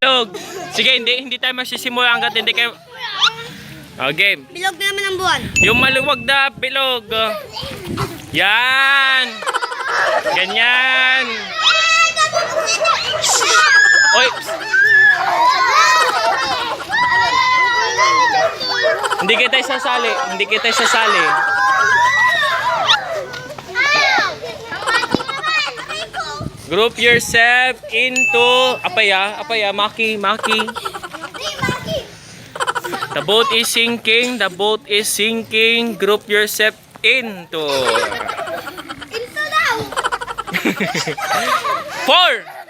Bilog. Sige, hindi tayo magsisimula hanggat hindi kayo... game. Bilog na naman ang buwan. Yung maluwag na bilog. Yan. Ganyan. Oy. Hindi kita isasali. Hindi kita isasali. Group yourself into... Apaya, Maki. The boat is sinking. The boat is sinking. Group yourself into. Into daw. 4.